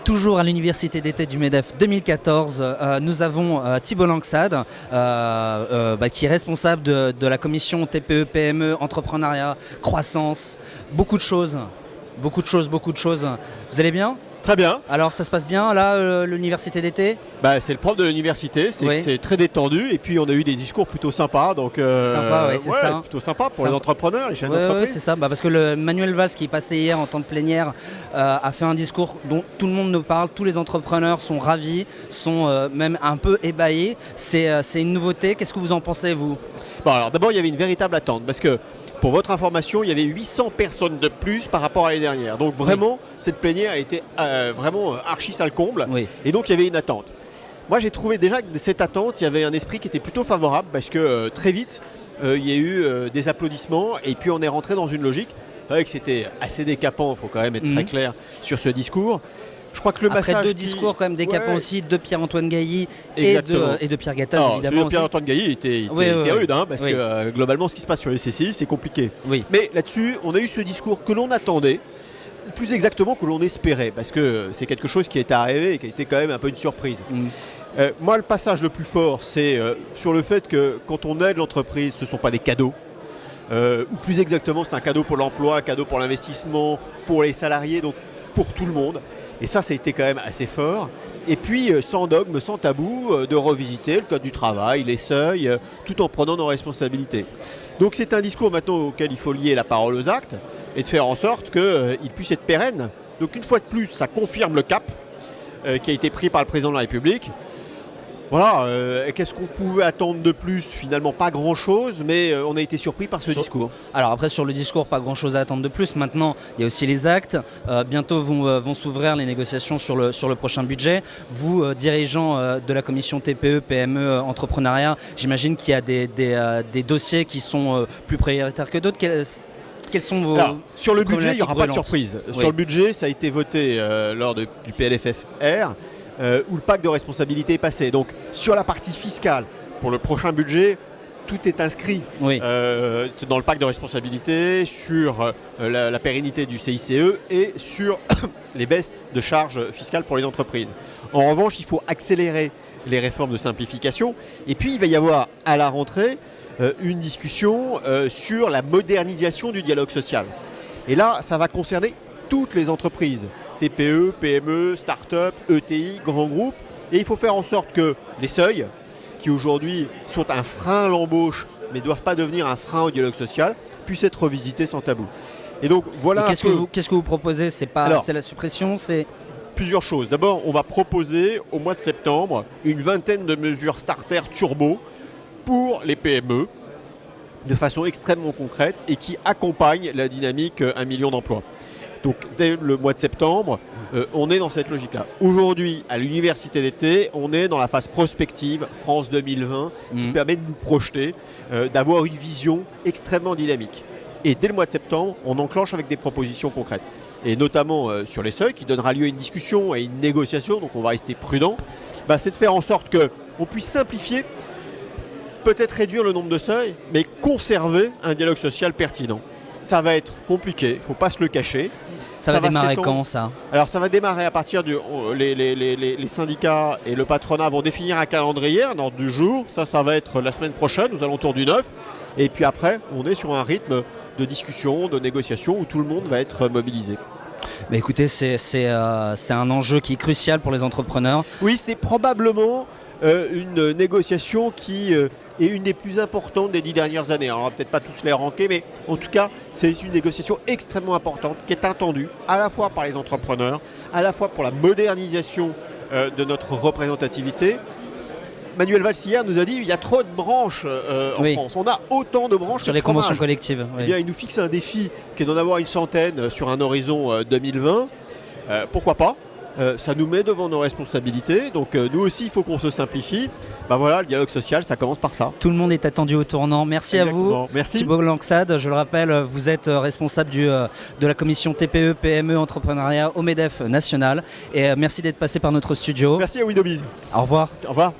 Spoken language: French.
Toujours à l'université d'été du MEDEF 2014, nous avons Thibault Langsad, qui est responsable de la commission TPE, PME, entrepreneuriat, croissance, beaucoup de choses. Vous allez bien ? Très bien. Alors ça se passe bien là, l'université d'été ? C'est le prof de l'université, Oui. c'est très détendu et puis on a eu des discours plutôt sympas. Donc, Sympa, ouais, c'est ça. plutôt sympa pour Sympa. les entrepreneurs, les chefs Ouais, d'entreprise. c'est ça, parce que le Manuel Valls qui est passé hier en temps de plénière a fait un discours dont tout le monde nous parle, tous les entrepreneurs sont ravis, sont même un peu ébahis. C'est une nouveauté, qu'est-ce que vous en pensez vous ? Alors d'abord il y avait une véritable attente parce que pour votre information, il y avait 800 personnes de plus par rapport à l'année dernière. Donc vraiment, cette plénière a été vraiment archi sale comble. Oui. Et donc il y avait une attente. Moi j'ai trouvé déjà que cette attente, il y avait un esprit qui était plutôt favorable parce que très vite, il y a eu des applaudissements et puis on est rentré dans une logique. C'est vrai que c'était assez décapant, il faut quand même être très clair sur ce discours. Je crois que le Après massage deux discours quand même décapants aussi, de Pierre-Antoine Gailly et de Pierre Gattaz évidemment aussi. Pierre-Antoine Gailly était rude, parce que globalement ce qui se passe sur les CCI c'est compliqué. Oui. Mais là-dessus on a eu ce discours que l'on attendait, plus exactement que l'on espérait, parce que c'est quelque chose qui est arrivé et qui a été quand même un peu une surprise. Moi le passage le plus fort c'est sur le fait que quand on aide l'entreprise ce ne sont pas des cadeaux. Ou plus exactement c'est un cadeau pour l'emploi, un cadeau pour l'investissement, pour les salariés, donc pour tout le monde. Et ça a été quand même assez fort. Et puis, sans dogme, sans tabou, de revisiter le code du travail, les seuils, tout en prenant nos responsabilités. Donc c'est un discours maintenant auquel il faut lier la parole aux actes et de faire en sorte qu'il puisse être pérenne. Donc une fois de plus, ça confirme le cap qui a été pris par le président de la République. Voilà, qu'est-ce qu'on pouvait attendre de plus ? Finalement, pas grand-chose, mais on a été surpris par ce discours. Alors après, sur le discours, pas grand-chose à attendre de plus. Maintenant, il y a aussi les actes. Bientôt vont s'ouvrir les négociations sur le prochain budget. Vous, dirigeant de la commission TPE, PME, entrepreneuriat, j'imagine qu'il y a des dossiers qui sont plus prioritaires que d'autres. Quels sont vos sur le budget, il n'y aura pas de surprise. Oui. Sur le budget, ça a été voté lors du PLFFR. Où le pacte de responsabilité est passé. Donc sur la partie fiscale, pour le prochain budget, tout est inscrit dans le pacte de responsabilité, sur la pérennité du CICE et sur les baisses de charges fiscales pour les entreprises. En revanche, il faut accélérer les réformes de simplification. Et puis il va y avoir à la rentrée une discussion sur la modernisation du dialogue social. Et là, ça va concerner toutes les entreprises. TPE, PME, start-up, ETI, grands groupes. Et il faut faire en sorte que les seuils, qui aujourd'hui sont un frein à l'embauche, mais ne doivent pas devenir un frein au dialogue social, puissent être revisités sans tabou. Et donc voilà. Qu'est-ce que vous proposez ? C'est la suppression, c'est plusieurs choses. D'abord, on va proposer au mois de septembre une vingtaine de mesures starter turbo pour les PME, de façon extrêmement concrète et qui accompagnent la dynamique 1 million d'emplois. Donc dès le mois de septembre, on est dans cette logique-là. Aujourd'hui, à l'université d'été, on est dans la phase prospective France 2020 qui permet de nous projeter, d'avoir une vision extrêmement dynamique. Et dès le mois de septembre, on enclenche avec des propositions concrètes. Et notamment sur les seuils, qui donnera lieu à une discussion et une négociation, donc on va rester prudent, c'est de faire en sorte qu'on puisse simplifier, peut-être réduire le nombre de seuils, mais conserver un dialogue social pertinent. Ça va être compliqué, il ne faut pas se le cacher. Ça va démarrer quand ça ? Alors ça va démarrer à partir du... Les syndicats et le patronat vont définir un calendrier, un ordre du jour. Ça va être la semaine prochaine, aux alentours du 9. Et puis après, on est sur un rythme de discussion, de négociation où tout le monde va être mobilisé. Mais écoutez, c'est un enjeu qui est crucial pour les entrepreneurs. Oui, c'est probablement une négociation qui est une des plus importantes des 10 dernières années. Alors on va peut-être pas tous les ranker, mais en tout cas, c'est une négociation extrêmement importante qui est attendue à la fois par les entrepreneurs, à la fois pour la modernisation de notre représentativité. Manuel Valls hier nous a dit qu'il y a trop de branches en France. On a autant de branches sur les conventions collectives. Eh bien, il nous fixe un défi qui est d'en avoir une centaine sur un horizon 2020. Pourquoi pas ? Ça nous met devant nos responsabilités. Donc nous aussi, il faut qu'on se simplifie. Voilà, le dialogue social, ça commence par ça. Tout le monde est attendu au tournant. Merci Exactement. à vous. Merci. Thibault Langsad, je le rappelle, vous êtes responsable de la commission TPE, PME, entrepreneuriat au MEDEF national. Et merci d'être passé par notre studio. Merci à Widobiz. Au revoir. Au revoir.